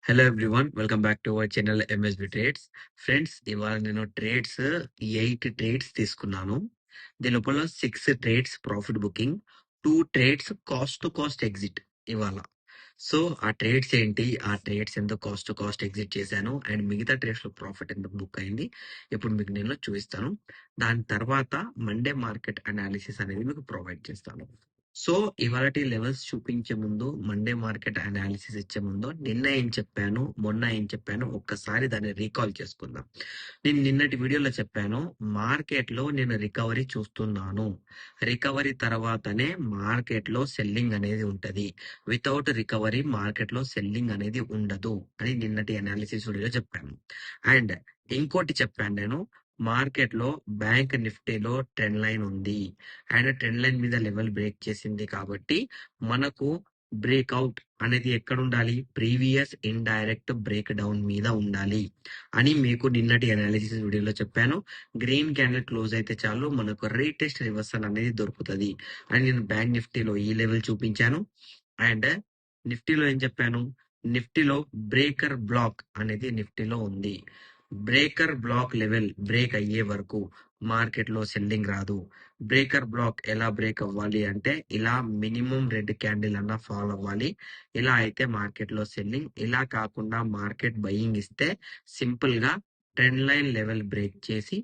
Hello everyone, welcome back to our channel MSB trades. Friends, ఇవాళ నేను trades 8 trades తీసుకున్నాను. దీని లోపల 6 trades profit booking, 2 trades cost to cost exit ఇవాళ. So ఆ ట్రేడ్స్ ఏంటి, ఆ ట్రేడ్స్ ఎంత కాస్ట్ టు కాస్ట్ ఎగ్జిట్ చేశాను, అండ్ మిగతా ట్రేడ్స్ లో ప్రాఫిట్ ఎంత బుక్ అయింది, ఇప్పుడు మీకు నేను చూపిస్తాను. దాని తర్వాత మండే మార్కెట్ అనాలిసిస్ అనేది మీకు ప్రొవైడ్ చేస్తాను. సో ఇవాళటి లెవెల్స్ చూపించే ముందు, మండే మార్కెట్ అనాలిసిస్ ఇచ్చే ముందు, నిన్న ఏం చెప్పాను, మొన్న ఏం చెప్పాను, ఒక్కసారి దాన్ని రీకాల్ చేసుకుందాం. నేను నిన్నటి వీడియోలో చెప్పాను, మార్కెట్ లో నేను రికవరీ చూస్తున్నాను. రికవరీ తర్వాతనే మార్కెట్ లో సెల్లింగ్ అనేది ఉంటది. వితౌట్ రికవరీ మార్కెట్ లో సెల్లింగ్ అనేది ఉండదు అని నిన్నటి అనాలిసిస్ వీడియోలో చెప్పాను. అండ్ ఇంకోటి చెప్పాను నేను, మార్కెట్ లో బ్యాంక్ నిఫ్టీలో ట్రెండ్ లైన్ ఉంది. అండ్ ట్రెండ్ లైన్ మీద లెవెల్ బ్రేక్ చేసింది కాబట్టి మనకు బ్రేక్అవుట్ అనేది ఎక్కడ ఉండాలి, ప్రీవియస్ ఇండైరెక్ట్ బ్రేక్ డౌన్ మీద ఉండాలి అని మీకు నిన్నటి అనాలిసిస్ వీడియోలో చెప్పాను. గ్రీన్ క్యాండిల్ క్లోజ్ అయితే చాలు మనకు రీటెస్ట్ రివర్సల్ అనేది దొరుకుతుంది అని నేను బ్యాంక్ నిఫ్టీలో ఈ లెవెల్ చూపించాను. అండ్ నిఫ్టీలో ఏం చెప్పాను, నిఫ్టీలో బ్రేకర్ బ్లాక్ అనేది నిఫ్టీలో ఉంది. బ్రేకర్ బ్లాక్ లెవెల్ బ్రేక్ అయ్యే వరకు మార్కెట్ లో సెల్లింగ్ రాదు. బ్రేకర్ బ్లాక్ ఎలా బ్రేక్ అవ్వాలి అంటే, ఇలా మినిమం రెడ్ క్యాండిల్ అన్న ఫాలో అవ్వాలి. ఇలా అయితే మార్కెట్ లో సెల్లింగ్. ఇలా కాకుండా మార్కెట్ బయింగ్ ఇస్తే సింపుల్ గా ట్రెండ్ లైన్ లెవెల్ బ్రేక్ చేసి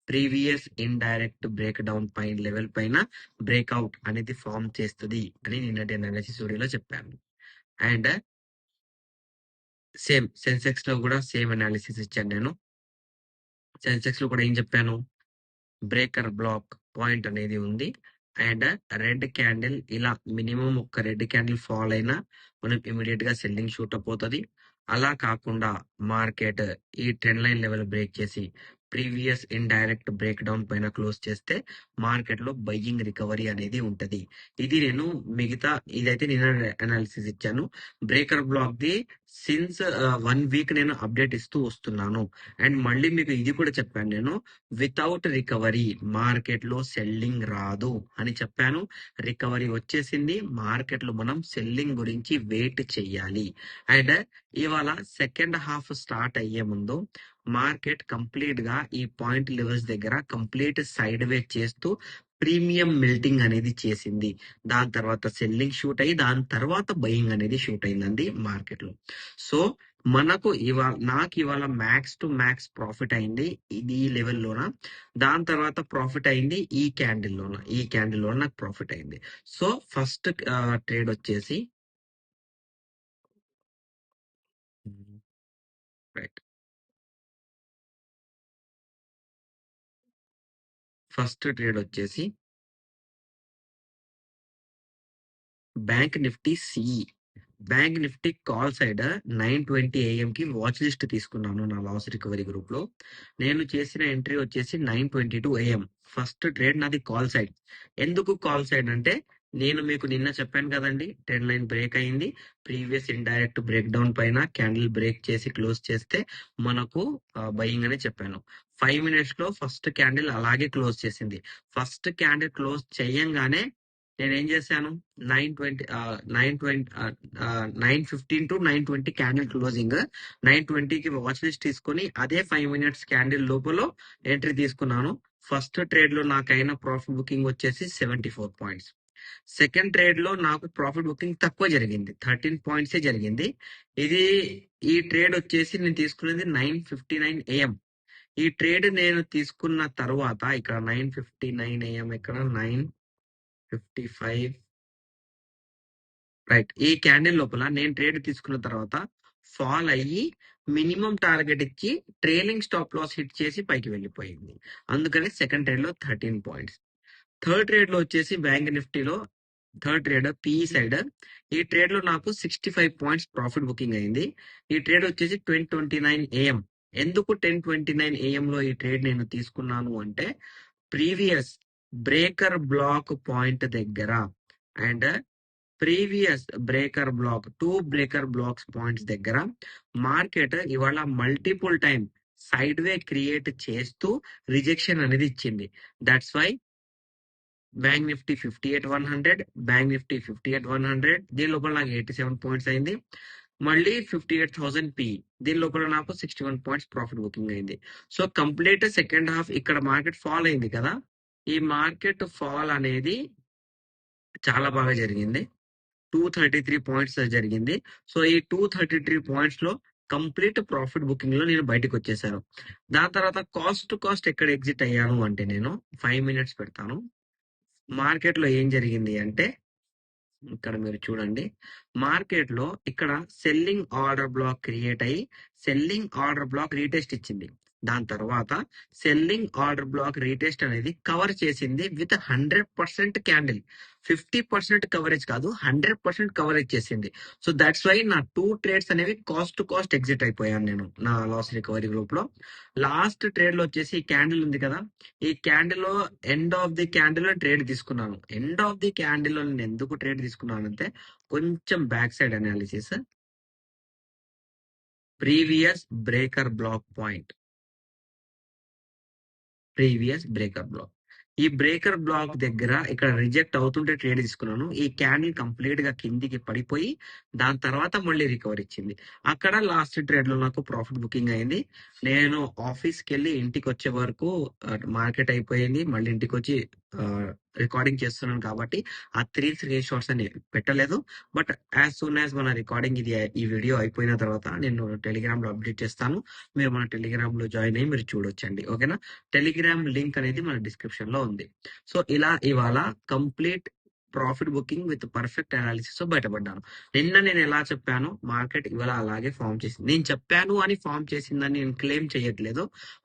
ప్రీవియస్ ఇండైరెక్ట్ బ్రేక్ డౌన్ పైన లెవెల్ పైన బ్రేక్అవుట్ అనేది ఫామ్ చేస్తుంది అని నిన్నటి అనాలిసిస్ వీడియోలో చెప్పాను. అండ్ సేమ్ సెన్సెక్స్ లో కూడా సేమ్ అనాలిసిస్ ఇచ్చాను నేను. సెన్సెక్స్ లో కూడా ఏం చెప్పాను, బ్రేకర్ బ్లాక్ పాయింట్ అనేది ఉంది. అండ్ రెడ్ క్యాండిల్ ఇలా మినిమం ఒక రెడ్ క్యాండిల్ ఫాల్ అయినా మనం ఇమీడియట్ గా సెల్లింగ్ షూట్ అప్ అవుతుంది. అలా కాకుండా మార్కెట్ ఈ ట్రెండ్ లైన్ లెవెల్ బ్రేక్ చేసి ప్రీవియస్ ఇండైరెక్ట్ బ్రేక్ డౌన్ పైన క్లోజ్ చేస్తే మార్కెట్ లో బయ్యింగ్ రికవరీ అనేది ఉంటది. ఇది నేను మిగతా ఇదైతే నేను అనాలిసిస్ ఇచ్చాను. Breaker block the since 1 week నేను అప్డేట్ ఇస్తూ వస్తున్నాను. అండ్ మళ్ళీ మీకు ఇది కూడా చెప్పాను నేను, వితౌట్ రికవరీ మార్కెట్ లో సెల్లింగ్ రాదు అని చెప్పాను. రికవరీ వచ్చేసింది, మార్కెట్ లో మనం సెల్లింగ్ గురించి వెయిట్ చెయ్యాలి. అండ్ ఇవాళ సెకండ్ హాఫ్ స్టార్ట్ అయ్యే ముందు మార్కెట్ కంప్లీట్ గా ఈ పాయింట్ లెవెల్స్ దగ్గర కంప్లీట్ సైడ్ వే చేస్తూ ప్రీమియం మెల్టింగ్ అనేది చేసింది. దాని తర్వాత సెల్లింగ్ షూట్ అయ్యి దాని తర్వాత బయింగ్ అనేది షూట్ అయిందండి మార్కెట్ లో. సో మనకు నాకు ఇవాళ మ్యాక్స్ టు మ్యాక్స్ ప్రాఫిట్ అయింది ఇది ఈ లెవెల్లోన. దాని తర్వాత ప్రాఫిట్ అయింది ఈ క్యాండిల్ లోన నాకు ప్రాఫిట్ అయింది. సో ఫస్ట్ ట్రేడ్ వచ్చేసి రైట్, ఫస్ట్ ట్రేడ్ వచ్చేసి bank Nifty CE. Bank Nifty call side 9:20 AM కి వాచ్ లిస్ట్ తీసుకున్నాను నా లాస్ రికవరీ గ్రూప్ లో. నేను చేసిన ఎంట్రీ వచ్చేసి 9:22 AM. ఫస్ట్ ట్రేడ్ నాది కాల్ సైడ్. ఎందుకు కాల్ సైడ్ అంటే, నేను మీకు నిన్న చెప్పాను కదండి, ట్రెండ్ లైన్ బ్రేక్ అయింది, ప్రీవియస్ ఇండైరెక్ట్ బ్రేక్ డౌన్ పైన క్యాండిల్ బ్రేక్ చేసి క్లోజ్ చేస్తే మనకు బయింగ్ అని చెప్పాను. 5 minutes లో ఫస్ట్ క్యాండిల్ అలాగే క్లోజ్ చేసింది. ఫస్ట్ క్యాండిల్ క్లోజ్ చేయంగానే నేనేం చేశాను, 9:15 to 9:20 క్యాండిల్ క్లోజింగ్. 9:20కి వాచ్ లిస్ట్ తీసుకొని అదే 5 minutes క్యాండిల్ లోపల ఎంట్రీ తీసుకున్నాను. ఫస్ట్ ట్రేడ్ లో నాకైన ప్రాఫిట్ బుకింగ్ వచ్చేసి 74 points. సెకండ్ ట్రేడ్ లో నాకు ప్రాఫిట్ బుకింగ్ తక్కువ జరిగింది, 13 points జరిగింది. ఇది ఈ ట్రేడ్ వచ్చేసి నేను తీసుకున్నది 9:59 AM. ఈ ట్రేడ్ నేను తీసుకున్న తర్వాత ఇక్కడ 9:59 AM, ఇక్కడ 9:55 రైట్. ఈ క్యాండిల్ లోపల నేను ట్రేడ్ తీసుకున్న తర్వాత ఫాల్ అయ్యి మినిమం టార్గెట్ ఇచ్చి ట్రైలింగ్ స్టాప్ లాస్ హిట్ చేసి పైకి వెళ్ళిపోయింది. అందుకని సెకండ్ ట్రేడ్ లో 13 points. థర్డ్ ట్రేడ్ లో వచ్చేసి బ్యాంక్ నిఫ్టీలో థర్డ్ ట్రేడ్ పిఈ సైడ్. ఈ ట్రేడ్ లో నాకు 65 points ప్రాఫిట్ బుకింగ్ అయింది. ఈ ట్రేడ్ వచ్చేసి 10:29 AM. ఎందుకు 10:29 AM లో ఈ ట్రేడ్ నేను తీసుకున్నాను అంటే, ప్రీవియస్ బ్రేకర్ బ్లాక్ పాయింట్ దగ్గర and previous breaker block 2 breaker blocks points దగ్గర మార్కెట్ ఇవాళ multiple time side way create చేస్తూ రిజెక్షన్ అనేది ఇచ్చింది. That's why Bank Nifty 58,100, Bank Nifty 58,100, దీని లోపల నాకు 87 points అయింది. మళ్ళీ 58,000 పి. దీని లోపల నాకు 61 పాయింట్స్ ప్రాఫిట్ బుకింగ్ అయింది. సో కంప్లీట్ సెకండ్ హాఫ్ ఇక్కడ మార్కెట్ ఫాల్ అయింది కదా, ఈ మార్కెట్ ఫాల్ అనేది చాలా బాగా జరిగింది. 233 పాయింట్స్ జరిగింది. సో ఈ 233 పాయింట్స్ లో కంప్లీట్ ప్రాఫిట్ బుకింగ్ లో నేను బయటకు వచ్చేసాను. దాని తర్వాత కాస్ట్ టు కాస్ట్ ఎక్కడ ఎగ్జిట్ అయ్యాను అంటే నేను 5 మినిట్స్ పెడతాను. మార్కెట్ లో ఏం జరిగింది అంటే ఇక్కడ మీరు చూడండి, మార్కెట్ లో ఇక్కడ సెల్లింగ్ ఆర్డర్ బ్లాక్ క్రియేట్ అయ్యి సెల్లింగ్ ఆర్డర్ బ్లాక్ రీటెస్ట్ ఇచ్చింది. దాని తర్వాత సెల్లింగ్ ఆర్డర్ బ్లాక్ రీటెస్ట్ అనేది కవర్ చేసింది విత్ 100% క్యాండిల్. 50% కవరేజ్ కాదు, 100% కవరేజ్ చేసింది. సో దట్స్ వై నా 2 ట్రేడ్స్ అనేవి కాస్ట్ టు కాస్ట్ ఎగ్జిట్ అయిపోయాను నేను నా లాస్ రికవరీ గ్రూప్ లో. లాస్ట్ ట్రేడ్ లో వచ్చేసి ఈ క్యాండిల్ ఉంది కదా, ఈ క్యాండిల్ లో ఎండ్ ఆఫ్ ది క్యాండిల్ లో ట్రేడ్ తీసుకున్నాను. ఎండ్ ఆఫ్ ది క్యాండిల్ లో నేను ఎందుకు ట్రేడ్ తీసుకున్నానంటే కొంచెం back side analysis, previous breaker block point, previous breaker block, ఈ బ్రేకర్ బ్లాక్ దగ్గర ఇక్కడ రిజెక్ట్ అవుతుంటే ట్రేడ్ తీసుకున్నాను. ఈ క్యాండిల్ కంప్లీట్ గా కిందికి పడిపోయి దాని తర్వాత మళ్ళీ రికవర్ ఇచ్చింది. అక్కడ లాస్ట్ ట్రేడ్ లో నాకు ప్రాఫిట్ బుకింగ్ అయింది. నేను ఆఫీస్కి వెళ్ళి ఇంటికి వచ్చే వరకు మార్కెట్ అయిపోయింది. మళ్ళీ ఇంటికి వచ్చి రికార్డింగ్ చేస్తున్నాను కాబట్టి ఆ 3 స్క్రీన్ షాట్స్ అని పెట్టలేదు. బట్ యాజ్ సూన్ యాజ్ మన రికార్డింగ్ ఈ వీడియో అయిపోయిన తర్వాత నేను టెలిగ్రామ్ లో అప్డేట్ చేస్తాను. మీరు మన టెలిగ్రామ్ లో జాయిన్ అయ్యి మీరు చూడొచ్చండి. ఓకేనా? టెలిగ్రామ్ లింక్ అనేది మన డిస్క్రిప్షన్ లో ఉంది. సో ఇలా ఇవాళ complete profit booking with perfect analysis తో బయటపడ్డాను. నిన్న నేను ఎలా చెప్పాను, మార్కెట్ ఇవాళ అలాగే ఫామ్ చేసింది. నేను చెప్పాను అని ఫామ్ చేసిందని నేను క్లెయిమ్ చేయట్లేదు,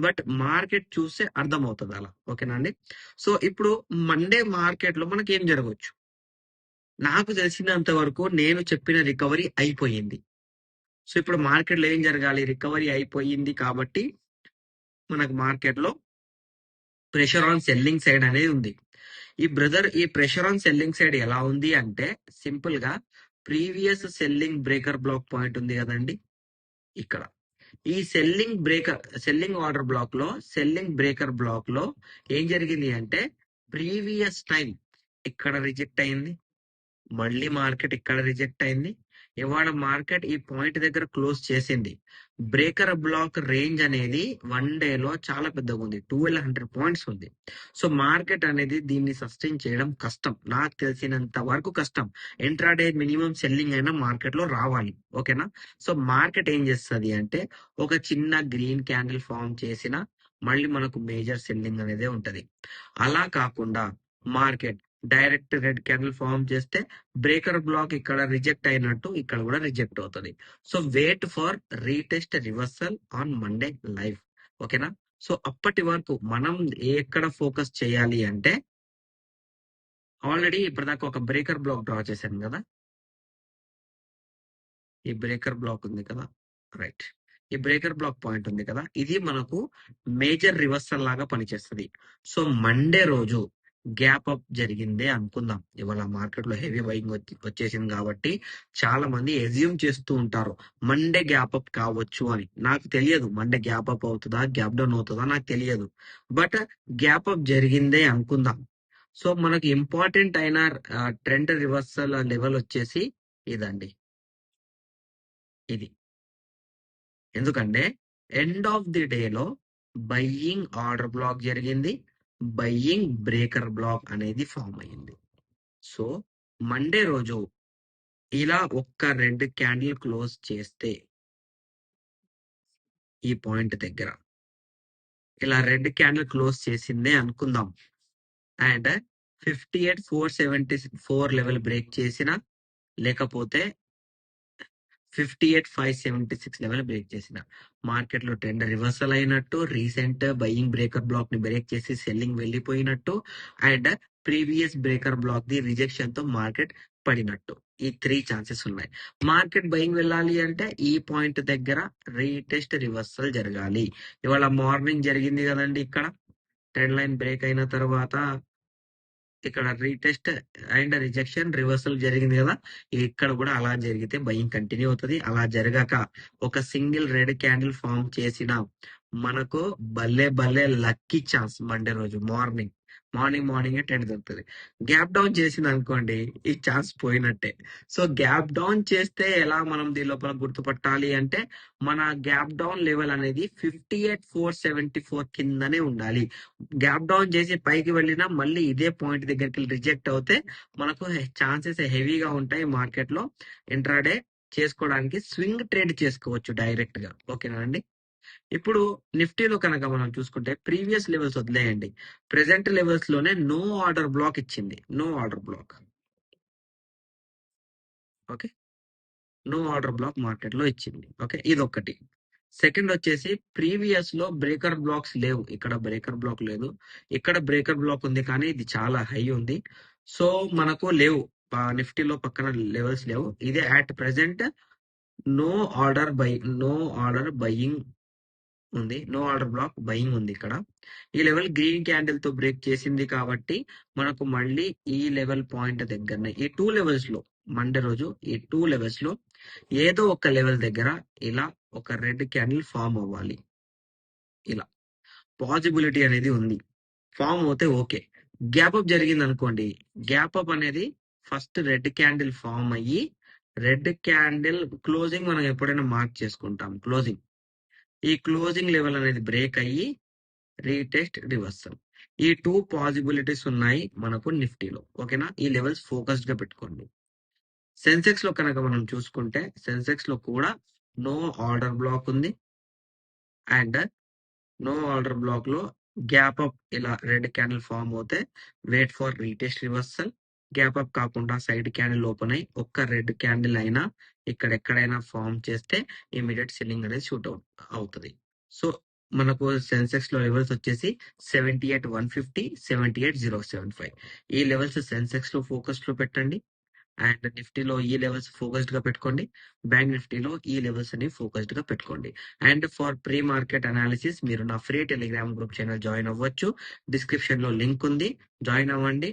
బట్ మార్కెట్ చూస్తే అర్థమవుతుంది అలా. ఓకేనా అండి? సో ఇప్పుడు మండే మార్కెట్ లో మనకి ఏం జరగవచ్చు? నాకు తెలిసినంత వరకు నేను చెప్పిన రికవరీ అయిపోయింది. సో ఇప్పుడు మార్కెట్ లో ఏం జరగాలి? రికవరీ అయిపోయింది కాబట్టి మనకు మార్కెట్ లో ప్రెషర్ ఆన్ సెల్లింగ్ సైడ్ అనేది ఉంది. ఈ ప్రెషర్ ఆన్ సెల్లింగ్ సైడ్ ఎలా ఉంది అంటే సింపుల్ గా previous selling breaker block point ఉంది కదండి ఇక్కడ, ఈ సెల్లింగ్ ఆర్డర్ బ్లాక్ లో సెల్లింగ్ బ్రేకర్ బ్లాక్ లో ఏం జరిగింది అంటే ప్రీవియస్ టైం ఇక్కడ రిజెక్ట్ అయింది, మళ్ళీ మార్కెట్ ఇక్కడ రిజెక్ట్ అయింది, ఇవాళ మార్కెట్ ఈ పాయింట్ దగ్గర క్లోజ్ చేసింది. బ్రేకర్ బ్లాక్ రేంజ్ అనేది 1 డే లో చాలా పెద్దగా ఉంది, 1200 పాయింట్స్ ఉంది. సో మార్కెట్ అనేది దీన్ని సస్టైన్ చేయడం కష్టం, నాకు తెలిసినంత వరకు కష్టం. ఇంట్రాడే మినిమం సెల్లింగ్ అయినా మార్కెట్ లో రావాలి. ఓకేనా? సో మార్కెట్ ఏం చేస్తుంది అంటే ఒక చిన్న గ్రీన్ క్యాండిల్ ఫామ్ చేసిన మళ్ళీ మనకు మేజర్ సెల్లింగ్ అనేది ఉంటది. అలా కాకుండా market direct red candle form చేస్తే బ్రేకర్ బ్లాక్ ఇక్కడ రిజెక్ట్ అయినట్టు ఇక్కడ కూడా రిజెక్ట్ అవుతుంది. So wait for retest reversal on Monday live. ఓకేనా? సో అప్పటి వరకు మనం ఎక్కడ ఫోకస్ చేయాలి అంటే ఆల్రెడీ ఇప్పటిదాకా ఒక బ్రేకర్ బ్లాక్ డ్రా చేశాను కదా, ఈ బ్రేకర్ బ్లాక్ ఉంది కదా, రైట్, ఈ బ్రేకర్ బ్లాక్ పాయింట్ ఉంది కదా, ఇది మనకు మేజర్ రివర్సల్ లాగా పనిచేస్తుంది. సో మండే రోజు గ్యాప్ అప్ జరిగిందే అనుకుందాం. ఇవాళ మార్కెట్ లో హెవీ బయింగ్ వచ్చేసింది కాబట్టి చాలా మంది ఎజ్యూమ్ చేస్తూ ఉంటారు మండే గ్యాప్ అప్ కావచ్చు అని. నాకు తెలియదు మండే గ్యాప్ అప్ అవుతుందా గ్యాప్ డౌన్ అవుతుందా నాకు తెలియదు, బట్ గ్యాప్ అప్ జరిగిందే అనుకుందాం. సో మనకు ఇంపార్టెంట్ అయిన ట్రెండ్ రివర్సల్ లెవెల్ వచ్చేసి ఇదండి, ఇది. ఎందుకంటే ఎండ్ ఆఫ్ ది డే లో బయ్యింగ్ ఆర్డర్ బ్లాక్ జరిగింది, బయ్యింగ్ బ్రేకర్ బ్లాక్ అనేది ఫామ్ అయ్యింది. సో మండే రోజు ఇలా ఒక్క రెడ్ క్యాండిల్ క్లోజ్ చేస్తే ఈ పాయింట్ దగ్గర ఇలా రెడ్ క్యాండిల్ క్లోజ్ చేసిందే అనుకుందాం, అండ్ 58,474 లెవెల్ బ్రేక్ చేసిన, లేకపోతే 58,576 లెవెల్ బ్రేక్ చేసిన మార్కెట్ లో ట్రెండ్ రివర్సల్ అయినట్టు, రీసెంట్ బయింగ్ బ్రేకర్ బ్లాక్ ని బ్రేక్ చేసి సెల్లింగ్ వెళ్ళిపోయినట్టు, and previous breaker block the rejection తో మార్కెట్ పడినట్టు. ఈ 3 ఛాన్సెస్ ఉన్నాయి. మార్కెట్ బయింగ్ వెళ్ళాలి అంటే ఈ పాయింట్ దగ్గర రీటెస్ట్ రివర్సల్ జరగాలి. ఇవాళ మార్నింగ్ జరిగింది కదండి, ఇక్కడ ట్రెండ్ లైన్ బ్రేక్ అయిన తర్వాత ఇక్కడ రీటెస్ట్ అండ్ రిజెక్షన్ రివర్సల్ జరిగింది కదా, ఇక్కడ కూడా అలా జరిగితే బయింగ్ కంటిన్యూ అవుతుంది. అలా జరగాక ఒక సింగిల్ రెడ్ క్యాండిల్ ఫామ్ చేసిన మనకు భలే భలే లక్కీ ఛాన్స్ మండే రోజు మార్నింగ్ మార్నింగే ట్రేడ్ దొరుకుతుంది. గ్యాప్ డౌన్ చేసింది అనుకోండి, ఈ ఛాన్స్ పోయినట్టే. సో గ్యాప్ డౌన్ చేస్తే ఎలా మనం దీని లోపల గుర్తుపట్టాలి అంటే, మన గ్యాప్ డౌన్ లెవెల్ అనేది 58,474 కిందనే ఉండాలి. గ్యాప్ డౌన్ చేసి పైకి వెళ్ళినా మళ్ళీ ఇదే పాయింట్ దగ్గరికి రిజెక్ట్ అవుతే మనకు ఛాన్సెస్ హెవీగా ఉంటాయి మార్కెట్ లో ఇంట్రాడే చేసుకోవడానికి. స్వింగ్ ట్రేడ్ చేసుకోవచ్చు డైరెక్ట్ గా. ఓకేనా అండి? ఇప్పుడు నిఫ్టీలో కనుక మనం చూసుకుంటే ప్రీవియస్ లెవెల్స్ వదిలేయండి, ప్రెసెంట్ లెవెల్స్ లోనే నో ఆర్డర్ బ్లాక్ ఇచ్చింది. No order block. Okay, no order block market లో ఇచ్చింది. ఓకే, ఇదొకటి. సెకండ్ వచ్చేసి ప్రీవియస్ లో బ్రేకర్ బ్లాక్స్ లేవు. ఇక్కడ బ్రేకర్ బ్లాక్ లేదు, ఇక్కడ బ్రేకర్ బ్లాక్ ఉంది, కానీ ఇది చాలా హై ఉంది. సో మనకు లేవు, నిఫ్టీలో పక్కన లెవెల్స్ లేవు. ఇదే at present no order buy, no order buying ఉంది, నో ఆర్డర్ బ్లాక్ బయింగ్ ఉంది ఇక్కడ. ఈ లెవెల్ గ్రీన్ క్యాండిల్ తో బ్రేక్ చేసింది కాబట్టి మనకు మళ్ళీ ఈ లెవెల్ పాయింట్ దగ్గరనే, ఈ 2 లెవెల్స్ లో, మండే రోజు ఈ 2 లెవెల్స్ లో ఏదో ఒక లెవెల్ దగ్గర ఇలా ఒక రెడ్ క్యాండిల్ ఫామ్ అవ్వాలి. ఇలా పాసిబిలిటీ అనేది ఉంది. ఫామ్ అవుతే ఓకే. గ్యాప్ అప్ జరిగింది అనుకోండి, గ్యాప్ అప్ అనేది ఫస్ట్ రెడ్ క్యాండిల్ ఫామ్ అయ్యి, రెడ్ క్యాండిల్ క్లోజింగ్ మనం ఎప్పుడైనా మార్క్ చేసుకుంటాం. క్లోజింగ్, ఈ క్లోజింగ్ లెవెల్ అనేది బ్రేక్ అయ్యి రీటెస్ట్ రివర్సల్. ఈ 2 పాసిబిలిటీస్ ఉన్నాయి మనకు నిఫ్టీలో. ఓకేనా? ఈ లెవెల్స్ ఫోకస్డ్ గా పెట్టుకోండి. సెన్సెక్స్ లో కనుక మనం చూసుకుంటే, సెన్సెక్స్ లో కూడా నో ఆర్డర్ బ్లాక్ ఉంది. అండ్ నో ఆర్డర్ బ్లాక్ లో గ్యాప్ అప్ ఇలా రెడ్ క్యాండిల్ ఫామ్ అవుతే wait for retest reversal. Gap up కాకుండా సైడ్ క్యాండిల్ ఓపెన్ అయ్యి ఒక్క రెడ్ క్యాండిల్ అయినా ఇక్కడ ఎక్కడైనా ఫామ్ చేస్తే ఇమీడియట్ సెల్లింగ్ అనేది షూట్ అవుట్ అవుతుంది. సో మనకు సెన్సెక్స్ లో లెవెల్స్ వచ్చేసి 78,150, 78,075. ఈ లెవెల్స్ సెన్సెక్స్ లో ఫోకస్ లో పెట్టండి. అండ్ నిఫ్టీలో ఈ లెవెల్స్ ఫోకస్డ్ గా పెట్టుకోండి. బ్యాంక్ నిఫ్టీలో ఈ లెవెల్స్ అని ఫోకస్డ్ గా పెట్టుకోండి. And for pre market analysis మీరు నా free Telegram group channel join అవ్వచ్చు. డిస్క్రిప్షన్ లో లింక్ ఉంది, జాయిన్ అవ్వండి.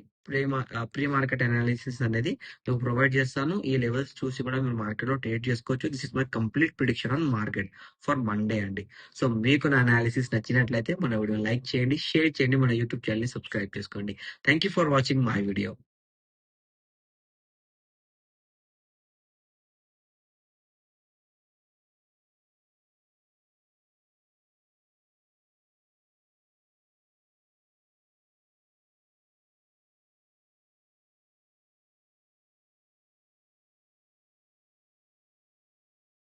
ప్రీ మార్కెట్ అనాలిసిస్ అనేది నేను ప్రొవైడ్ చేస్తాను. ఈ లెవెల్స్ చూసి కూడా మీరు మార్కెట్ లో ట్రేడ్ చేసుకోవచ్చు. This is my complete prediction on market for Monday అండి. సో మీకు నా అనాలిసిస్ నచ్చినట్లయితే మన వీడియో లైక్ చేయండి, షేర్ చేయండి, మన యూట్యూబ్ ఛానల్ ని సబ్స్క్రైబ్ చేసుకోండి. Thank you for watching my video.